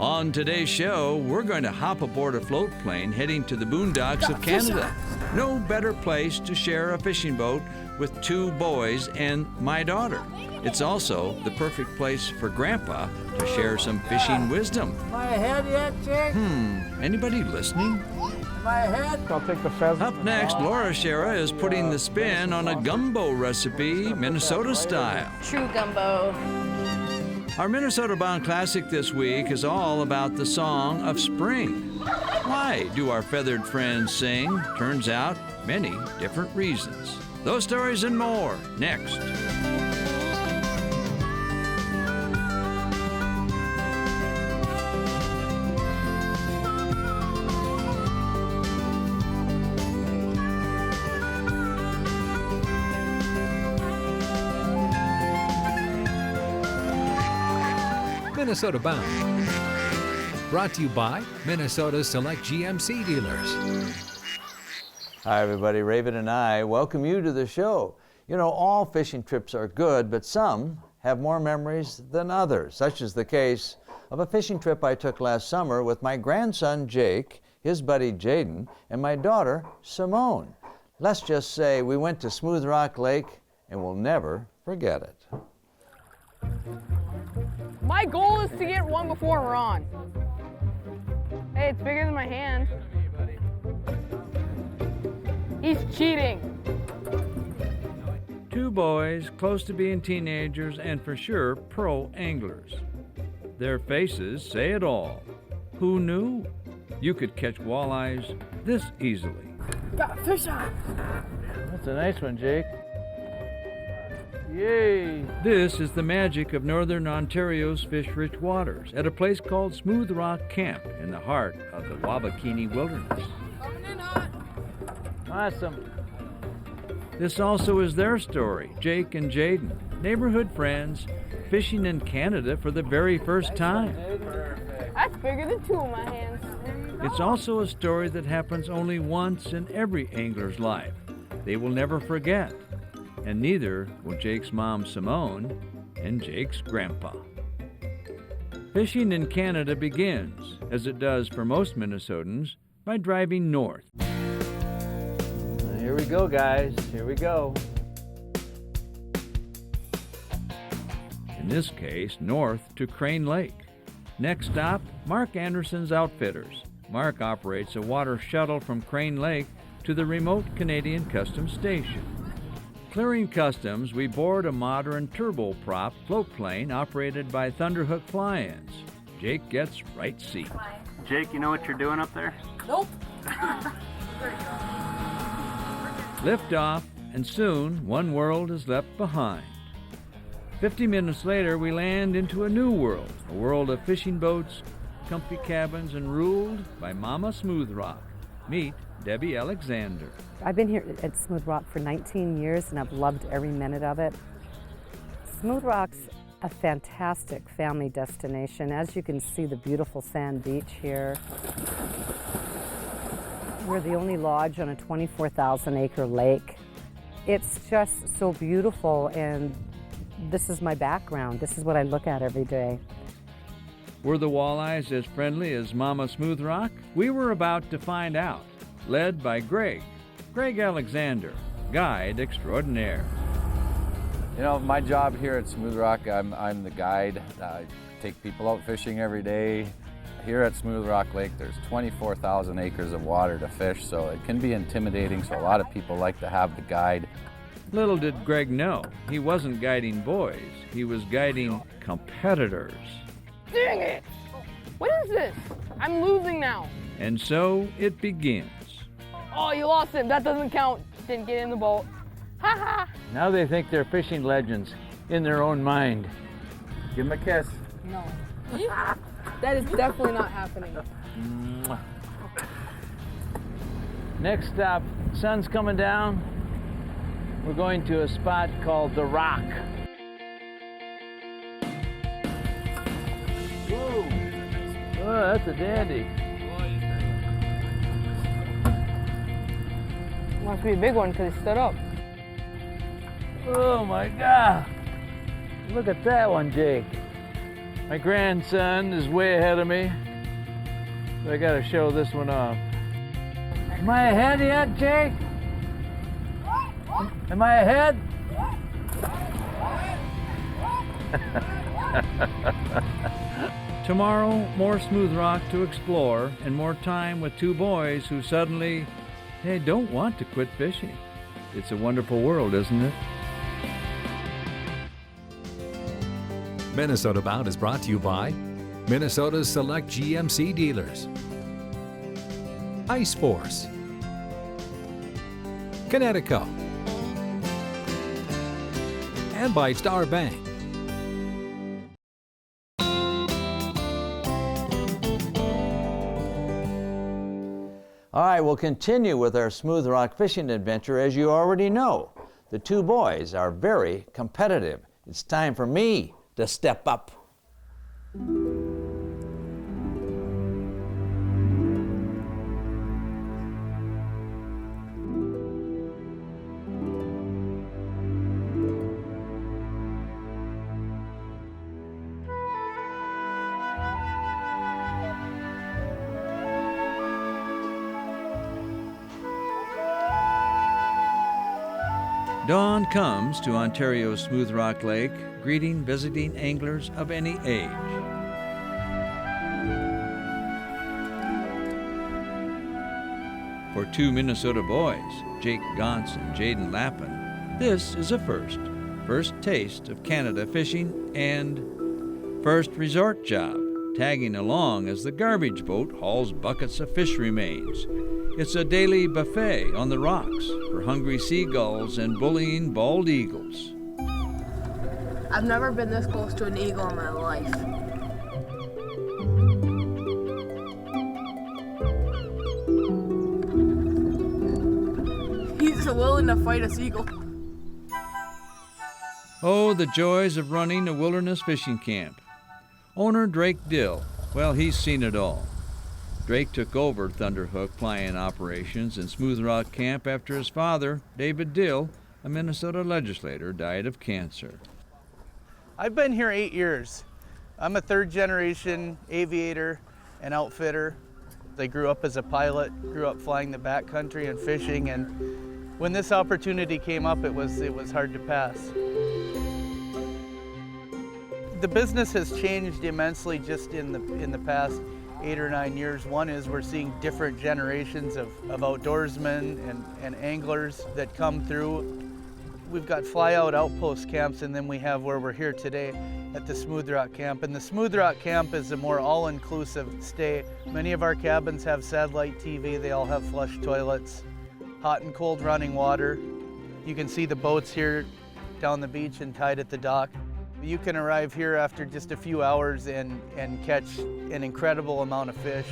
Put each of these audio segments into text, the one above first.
On today's show, we're going to hop aboard a float plane heading to the boondocks of Canada. No better place to share a fishing boat with two boys and my daughter. It's also the perfect place for Grandpa to share some fishing wisdom. Am I ahead yet, Jake? Anybody listening? Am I ahead? I'll take the pheasant. Up next, Laura Schara is putting the spin on a gumbo recipe, Minnesota style. True gumbo. Our Minnesota-bound classic this week is all about the song of spring. Why do our feathered friends sing? Turns out, many different reasons. Those stories and more, next. Minnesota Bound. Brought to you by Minnesota's Select GMC dealers. Hi everybody, Raven and I welcome you to the show. You know, all fishing trips are good, but some have more memories than others, such is the case of a fishing trip I took last summer with my grandson Jake, his buddy Jaden, and my daughter Simone. Let's just say we went to Smooth Rock Lake and we'll never forget it. My goal is to get one before we're on. Hey, it's bigger than my hand. He's cheating. Two boys, close to being teenagers and for sure pro anglers. Their faces say it all. Who knew? You could catch walleyes this easily. Got a fish on. That's a nice one, Jake. Yay! This is the magic of northern Ontario's fish-rich waters at a place called Smooth Rock Camp in the heart of the Wabakini Wilderness. Coming in hot. Awesome. This also is their story, Jake and Jaden, neighborhood friends, fishing in Canada for the very first time. That's bigger than two of my hands. It's also a story that happens only once in every angler's life. They will never forget. And neither will Jake's mom, Simone, and Jake's grandpa. Fishing in Canada begins, as it does for most Minnesotans, by driving north. Here we go, guys. Here we go. In this case, north to Crane Lake. Next stop, Mark Anderson's Outfitters. Mark operates a water shuttle from Crane Lake to the remote Canadian Customs Station. Clearing customs, we board a modern turboprop float plane operated by Thunderhook Fly-Ins. Jake gets right seat. Jake, you know what you're doing up there? Nope. Lift off, and soon one world is left behind. 50 minutes later, we land into a new world, a world of fishing boats, comfy cabins, and ruled by Mama Smooth Rock. Meet Debbie Alexander. I've been here at Smooth Rock for 19 years and I've loved every minute of it. Smooth Rock's a fantastic family destination. As you can see, the beautiful sand beach here. We're the only lodge on a 24,000 acre lake. It's just so beautiful, and this is my background. This is what I look at every day. Were the walleyes as friendly as Mama Smooth Rock? We were about to find out. Led by Greg Alexander, guide extraordinaire. You know, my job here at Smooth Rock, I'm the guide. I take people out fishing every day. Here at Smooth Rock Lake, there's 24,000 acres of water to fish, so it can be intimidating, so a lot of people like to have the guide. Little did Greg know, he wasn't guiding boys, he was guiding competitors. Dang it! What is this? I'm losing now. And so it begins. Oh, you lost him. That doesn't count. Didn't get in the boat. Ha ha! Now they think they're fishing legends in their own mind. Give him a kiss. No. That is definitely not happening. Next stop, sun's coming down. We're going to a spot called The Rock. Whoa! Oh, that's a dandy. Must be a big one because he stood up. Oh my God! Look at that one, Jake. My grandson is way ahead of me, so I gotta show this one off. Am I ahead yet, Jake? Am I ahead? Tomorrow, more smooth rock to explore and more time with two boys who suddenly, they don't want to quit fishing. It's a wonderful world, isn't it? Minnesota Bound is brought to you by Minnesota's select GMC dealers, Ice Force, Connecticut, and by Star Bank. All right, we'll continue with our smooth rock fishing adventure. As you already know, the two boys are very competitive. It's time for me to step up. Dawn comes to Ontario's Smooth Rock Lake, greeting visiting anglers of any age. For two Minnesota boys, Jake Gauntz and Jaden Lappin, this is a first. First taste of Canada fishing and first resort job, tagging along as the garbage boat hauls buckets of fish remains. It's a daily buffet on the rocks for hungry seagulls and bullying bald eagles. I've never been this close to an eagle in my life. He's willing to fight a seagull. Oh, the joys of running a wilderness fishing camp. Owner Drake Dill, well, he's seen it all. Drake took over Thunderhook fly-in operations in Smooth Rock Camp after his father, David Dill, a Minnesota legislator, died of cancer. I've been here 8 years. I'm a third-generation aviator and outfitter. I grew up as a pilot, grew up flying the backcountry and fishing, and when this opportunity came up, it was hard to pass. The business has changed immensely just in the past 8 or 9 years. One is we're seeing different generations of outdoorsmen and anglers that come through. We've got fly-out outpost camps, and then we have where we're here today at the Smooth Rock Camp. And the Smooth Rock Camp is a more all-inclusive stay. Many of our cabins have satellite TV. They all have flush toilets, hot and cold running water. You can see the boats here down the beach and tied at the dock. You can arrive here after just a few hours and catch an incredible amount of fish.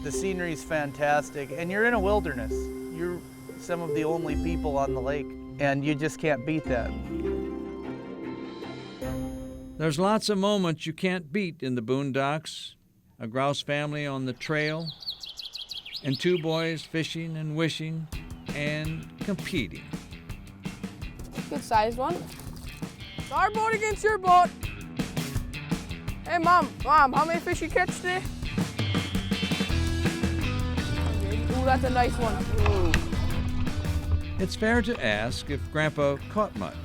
The scenery's fantastic, and you're in a wilderness. You're some of the only people on the lake, and you just can't beat that. There's lots of moments you can't beat in the boondocks. A grouse family on the trail, and two boys fishing and wishing and competing. Good sized one. Our boat against your boat. Hey, Mom, how many fish you catch today? Ooh, that's a nice one. Ooh. It's fair to ask if Grandpa caught much,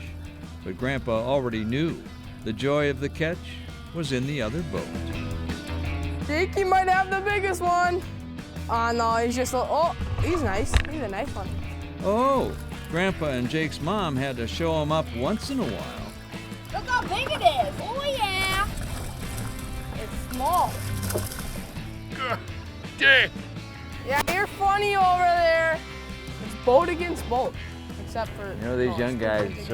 but Grandpa already knew the joy of the catch was in the other boat. Jakey might have the biggest one. Oh, no, he's just he's nice. He's a nice one. Oh, Grandpa and Jake's mom had to show him up once in a while. Look how big it is! Oh yeah! It's small. Dang! Yeah, you're funny over there. It's boat against boat, except for... You know, these young guys, it's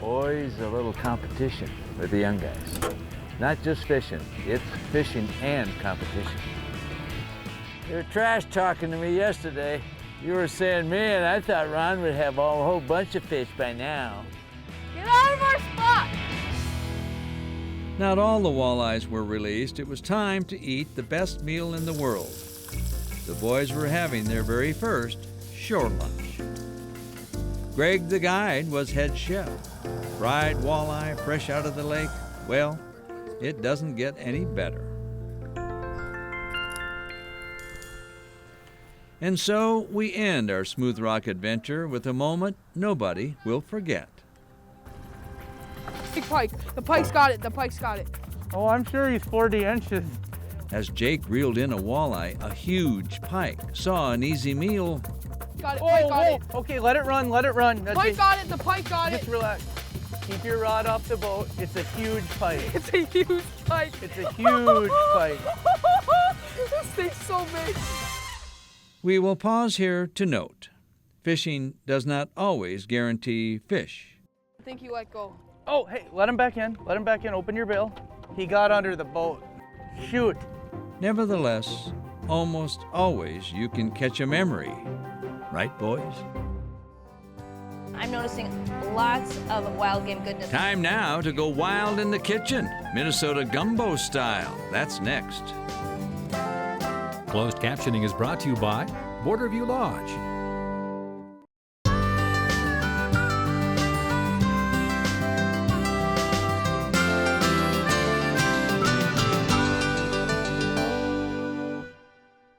always a little competition with the young guys. Not just fishing, it's fishing and competition. You were trash talking to me yesterday. You were saying, man, I thought Ron would have a whole bunch of fish by now. Get out of our spot! Not all the walleyes were released. It was time to eat the best meal in the world. The boys were having their very first shore lunch. Greg the guide was head chef. Fried walleye fresh out of the lake. Well, It doesn't get any better. And so we end our Smooth Rock adventure with a moment nobody will forget. Big pike. The pike's got it. The pike's got it. Oh, I'm sure he's 40 inches. As Jake reeled in a walleye, a huge pike saw an easy meal. Got it. Pike got it. Okay, let it run, let it run. That's Pike it. got it. The pike got it. Just relax. Keep your rod off the boat. It's a huge pike. It's a huge pike. It's a huge pike. This thing's so big. We will pause here to note, fishing does not always guarantee fish. I think you let go. Oh, hey, let him back in. Let him back in. Open your bill. He got under the boat. Shoot. Nevertheless, almost always you can catch a memory. Right, boys? I'm noticing lots of wild game goodness. Time now to go wild in the kitchen, Minnesota Gumbo style. That's next. Closed captioning is brought to you by Borderview Lodge.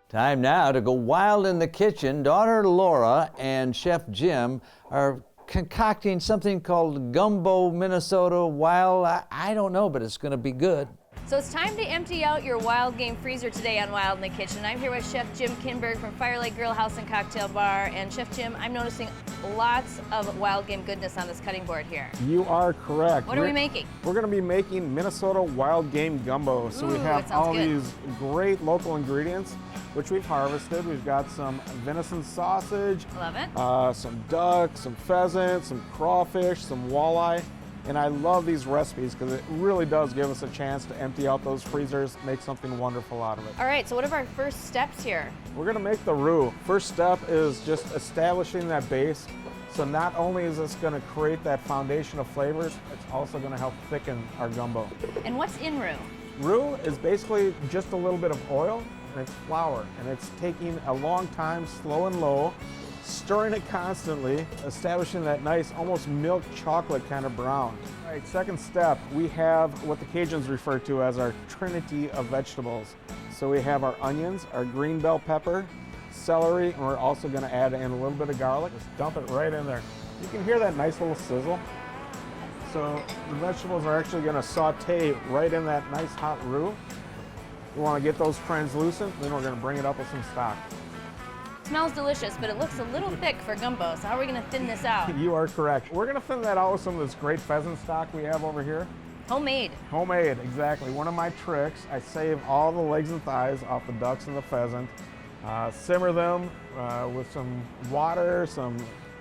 Time now to go wild in the kitchen. Daughter Laura and Chef Jim are concocting something called Gumbo Minnesota Wild. I don't know, but it's going to be good. So it's time to empty out your wild game freezer today on Wild in the Kitchen. I'm here with Chef Jim Kinberg from Firelight Grill House and Cocktail Bar. And Chef Jim, I'm noticing lots of wild game goodness on this cutting board here. You are correct. What are we making? We're going to be making Minnesota wild game gumbo. So we Ooh, have that sounds all good. these great local ingredients, which we've harvested. We've got some venison sausage, Love it. some duck, some pheasant, some crawfish, some walleye. And I love these recipes because it really does give us a chance to empty out those freezers, make something wonderful out of it. All right, so what are our first steps here? We're gonna make the roux. First step is just establishing that base. So not only is this gonna create that foundation of flavors, it's also gonna help thicken our gumbo. And what's in roux? Roux is basically just a little bit of oil and it's flour. And it's taking a long time, slow and low, stirring it constantly, establishing that nice, almost milk chocolate kind of brown. All right, second step, we have what the Cajuns refer to as our trinity of vegetables. So we have our onions, our green bell pepper, celery, and we're also gonna add in a little bit of garlic. Just dump it right in there. You can hear that nice little sizzle. So the vegetables are actually gonna saute right in that nice hot roux. We wanna get those translucent, then we're gonna bring it up with some stock. Smells delicious, but it looks a little thick for gumbo, so how are we gonna thin this out? You are correct. We're gonna thin that out with some of this great pheasant stock we have over here. Homemade. Homemade, exactly. One of my tricks, I save all the legs and thighs off the ducks and the pheasant, simmer them with some water, some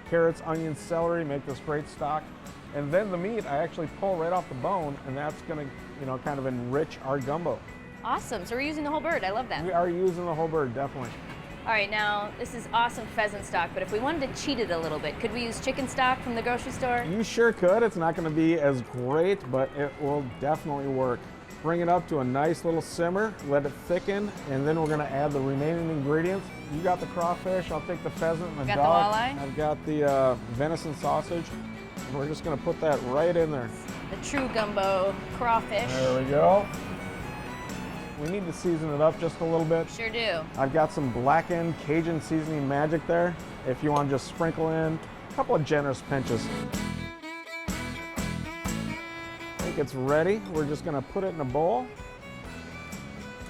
carrots, onions, celery, make this great stock. And then the meat I actually pull right off the bone, and that's gonna, kind of enrich our gumbo. Awesome, so we're using the whole bird, I love that. We are using the whole bird, definitely. All right, now this is awesome pheasant stock, but if we wanted to cheat it a little bit, could we use chicken stock from the grocery store? You sure could. It's not gonna be as great, but it will definitely work. Bring it up to a nice little simmer, let it thicken, and then we're gonna add the remaining ingredients. You got the crawfish, I'll take the pheasant and the Got the duck. walleye? I've got the venison sausage. And we're just gonna put that right in there. The true gumbo crawfish. There we go. We need to season it up just a little bit. Sure do. I've got some blackened Cajun seasoning magic there. If you want to just sprinkle in a couple of generous pinches. I think it's ready. We're just gonna put it in a bowl.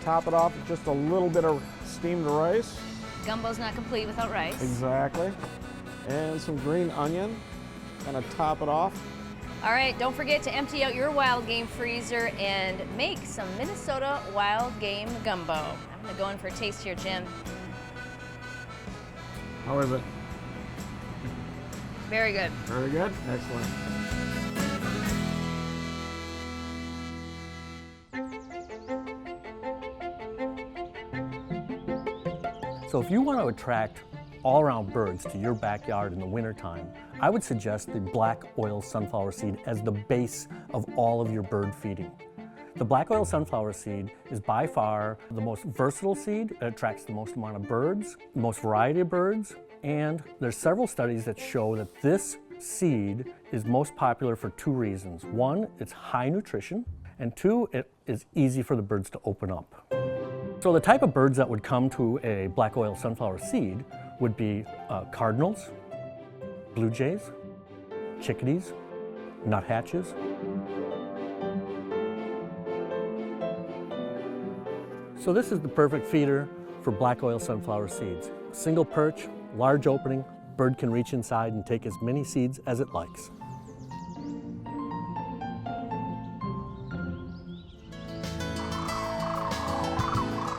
Top it off with just a little bit of steamed rice. Gumbo's not complete without rice. Exactly. And some green onion. Gonna top it off. All right, don't forget to empty out your wild game freezer and make some Minnesota wild game gumbo. I'm gonna go in for a taste here, Jim. How is it? Very good. Very good. Excellent. So if you want to attract all-around birds to your backyard in the wintertime, I would suggest the black oil sunflower seed as the base of all of your bird feeding. The black oil sunflower seed is by far the most versatile seed. It attracts the most amount of birds, the most variety of birds, and there's several studies that show that this seed is most popular for two reasons. One, it's high nutrition, and 2, it is easy for the birds to open up. So the type of birds that would come to a black oil sunflower seed would be cardinals, blue jays, chickadees, nuthatches. So this is the perfect feeder for black oil sunflower seeds. Single perch, large opening, bird can reach inside and take as many seeds as it likes.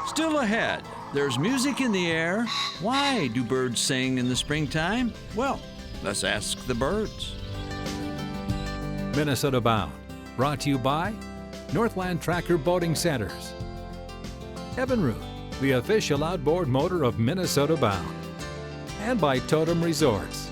Still ahead, there's music in the air. Why do birds sing in the springtime? Well, let's ask the birds. Minnesota Bound, brought to you by Northland Tracker Boating Centers, Evinrude, the official outboard motor of Minnesota Bound, and by Totem Resorts.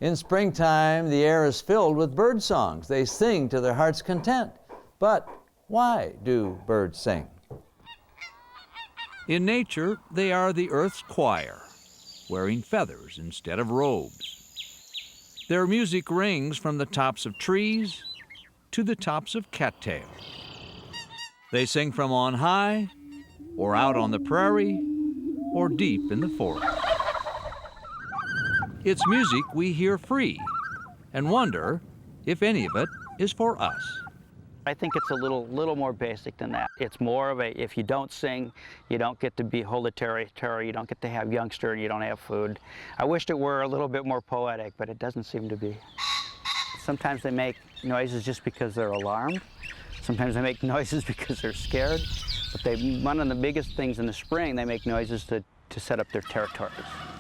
In springtime, the air is filled with bird songs. They sing to their heart's content. But why do birds sing? In nature, they are the earth's choir, wearing feathers instead of robes. Their music rings from the tops of trees to the tops of cattails. They sing from on high, or out on the prairie, or deep in the forest. It's music we hear free and wonder if any of it is for us. I think it's a little more basic than that. It's more of a, if you don't sing, you don't get to hold a territory, you don't get to have youngster, and you don't have food. I wished it were a little bit more poetic, but it doesn't seem to be. Sometimes they make noises just because they're alarmed. Sometimes they make noises because they're scared. But one of the biggest things in the spring, they make noises to set up their territories,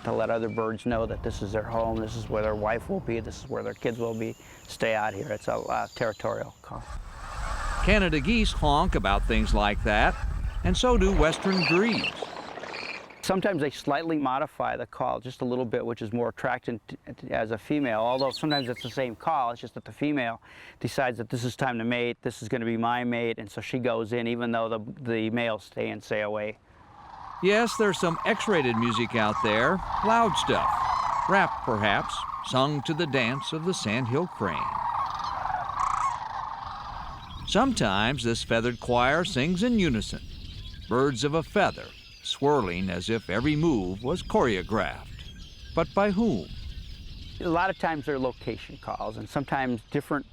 to let other birds know that this is their home, this is where their wife will be, this is where their kids will be. Stay out here. It's a territorial call. Canada geese honk about things like that, and so do western grebes. Sometimes they slightly modify the call just a little bit, which is more attractive as a female, although sometimes it's the same call, it's just that the female decides that this is time to mate, this is going to be my mate, and so she goes in even though the males stay away. Yes, there's some X-rated music out there, loud stuff, rap perhaps, sung to the dance of the sandhill crane. Sometimes this feathered choir sings in unison, birds of a feather, swirling as if every move was choreographed. But by whom? A lot of times they're location calls, and sometimes different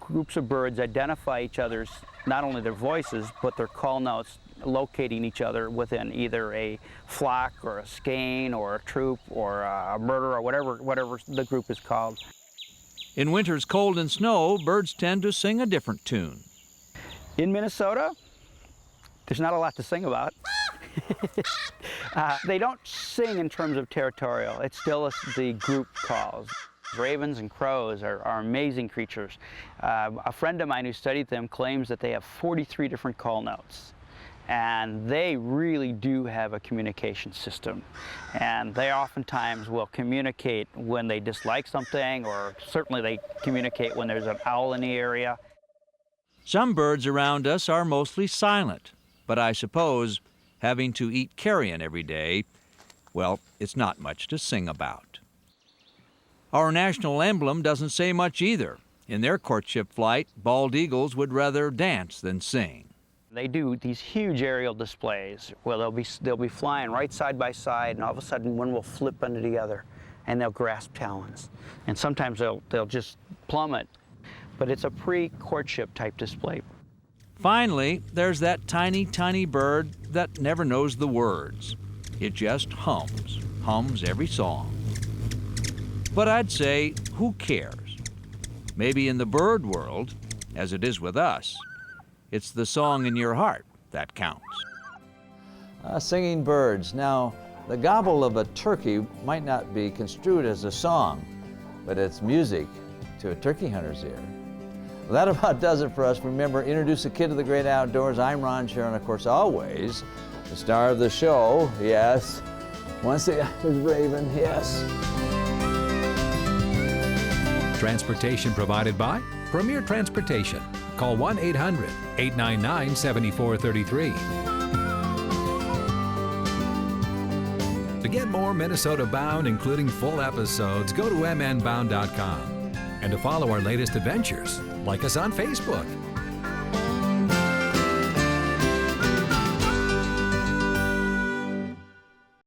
groups of birds identify each other's, not only their voices, but their call notes, locating each other within either a flock or a skein or a troop or a murder or whatever the group is called. In winter's cold and snow, birds tend to sing a different tune. In Minnesota, there's not a lot to sing about. They don't sing in terms of territorial. It's still the group calls. Ravens and crows are amazing creatures. A friend of mine who studied them claims that they have 43 different call notes. And they really do have a communication system. And they oftentimes will communicate when they dislike something, or certainly they communicate when there's an owl in the area. Some birds around us are mostly silent, but I suppose having to eat carrion every day, well, it's not much to sing about. Our national emblem doesn't say much either. In their courtship flight, bald eagles would rather dance than sing. They do these huge aerial displays where they'll be flying right side by side, and all of a sudden one will flip under the other, and they'll grasp talons. And sometimes they'll just plummet. But it's a pre-courtship type display. Finally, there's that tiny, tiny bird that never knows the words. It just hums every song. But I'd say, who cares? Maybe in the bird world, as it is with us, it's the song in your heart that counts. Singing birds. Now, the gobble of a turkey might not be construed as a song, but it's music to a turkey hunter's ear. Well, that about does it for us. Remember, introduce a kid to the great outdoors. I'm Ron Schara, and of course, always the star of the show. Yes. Once again, is Raven. Yes. Transportation provided by Premier Transportation, Call 1-800-899-7433. To get more Minnesota Bound, including full episodes, go to mnbound.com. And to follow our latest adventures, like us on Facebook.